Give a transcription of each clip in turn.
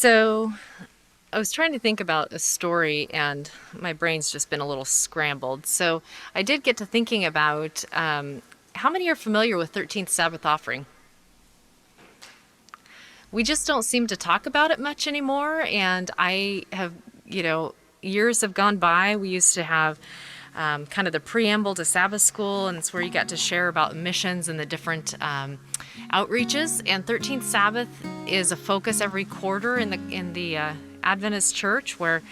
So I was trying to think about a story and my brain's just been a little scrambled. So I did get to thinking about how many are familiar with 13th Sabbath offering? We just don't seem to talk about it much anymore. And I have, years have gone by. We used to have kind of the preamble to Sabbath school, and it's where you got to share about missions and the different outreaches. And 13th Sabbath is a focus every quarter in the Adventist church, where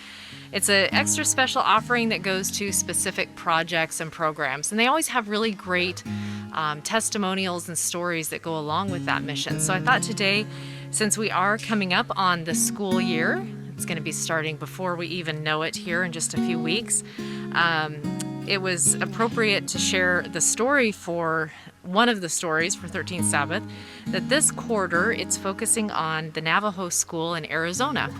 it's an extra special offering that goes to specific projects and programs. And they always have really great testimonials and stories that go along with that mission. So I thought today, since we are coming up on the school year, it's going to be starting before we even know it here in just a few weeks, it was appropriate to share the story for one of the stories for 13th Sabbath, that this quarter it's focusing on the Navajo school in Arizona.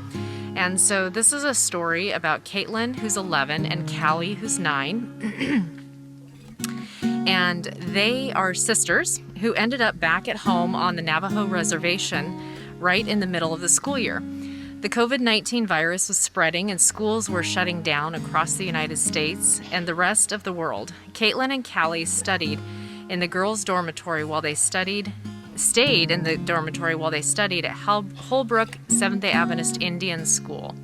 And so this is a story about Caitlin, who's 11, and Callie, who's 9. And they are sisters who ended up back at home on the Navajo reservation right in the middle of the school year. The COVID-19 virus was spreading and schools were shutting down across the United States and the rest of the world. Caitlin and Callie stayed in the girls' dormitory while they studied at Holbrook Seventh-day Adventist Indian School.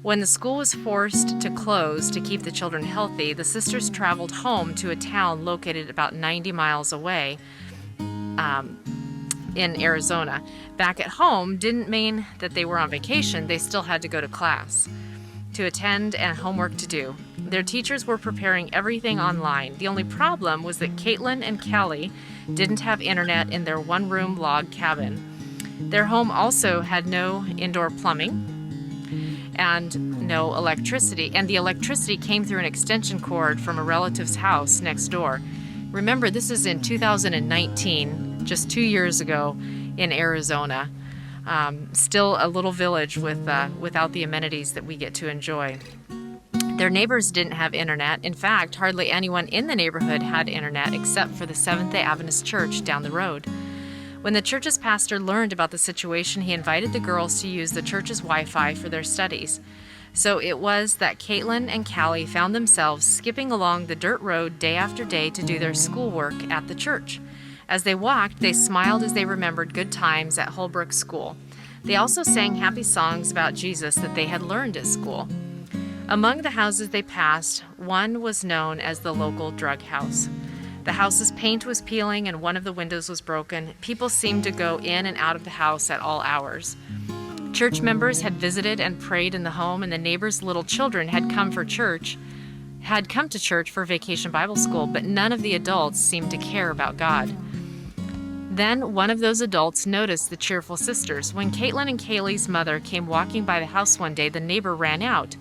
When the school was forced to close to keep the children healthy, the sisters traveled home to a town located about 90 miles away in Arizona. Back at home didn't mean that they were on vacation. They still had to go to class to attend and homework to do. Their teachers were preparing everything online. The only problem was that Caitlin and Callie didn't have internet in their one-room log cabin. Their home also had no indoor plumbing and no electricity, and the electricity came through an extension cord from a relative's house next door. Remember, this is in 2019, just 2 years ago in Arizona. Still a little village without the amenities that we get to enjoy. Their neighbors didn't have internet. In fact, hardly anyone in the neighborhood had internet except for the Seventh-day Adventist church down the road. When the church's pastor learned about the situation, he invited the girls to use the church's Wi-Fi for their studies. So it was that Caitlin and Callie found themselves skipping along the dirt road day after day to do their schoolwork at the church. As they walked, they smiled as they remembered good times at Holbrook School. They also sang happy songs about Jesus that they had learned at school. Among the houses they passed, one was known as the local drug house. The house's paint was peeling and one of the windows was broken. People seemed to go in and out of the house at all hours. Church members had visited and prayed in the home, and the neighbors' little children had come to church for Vacation Bible School, but none of the adults seemed to care about God. Then one of those adults noticed the cheerful sisters. When Caitlin and Kaylee's mother came walking by the house one day, the neighbor ran out.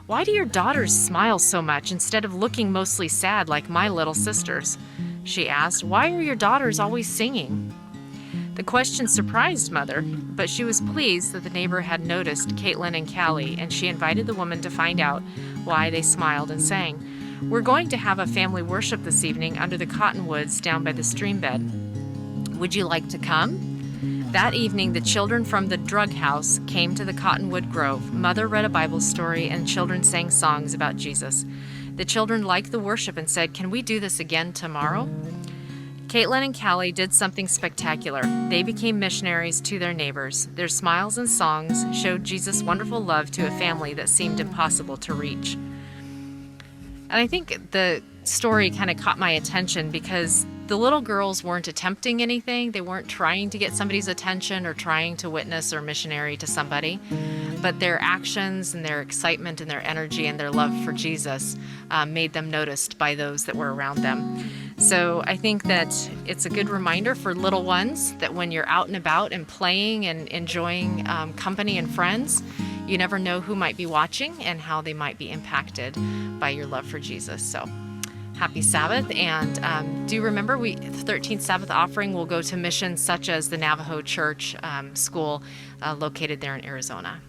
"Why do your daughters smile so much instead of looking mostly sad like my little sisters?" she asked. "Why are your daughters always singing?" The question surprised Mother, but she was pleased that the neighbor had noticed Caitlin and Callie, and she invited the woman to find out why they smiled and sang. "We're going to have a family worship this evening under the cottonwoods down by the stream bed. Would you like to come?" That evening, the children from the drug house came to the Cottonwood Grove. Mother read a Bible story and children sang songs about Jesus. The children liked the worship and said, "Can we do this again tomorrow?" Caitlin and Callie did something spectacular. They became missionaries to their neighbors. Their smiles and songs showed Jesus' wonderful love to a family that seemed impossible to reach. And I think the story kind of caught my attention because the little girls weren't attempting anything. They weren't trying to get somebody's attention or trying to witness or missionary to somebody. But their actions and their excitement and their energy and their love for Jesus made them noticed by those that were around them. So I think that it's a good reminder for little ones that when you're out and about and playing and enjoying company and friends, you never know who might be watching and how they might be impacted by your love for Jesus. So happy Sabbath, and do remember the 13th Sabbath offering will go to missions such as the Navajo Church school located there in Arizona.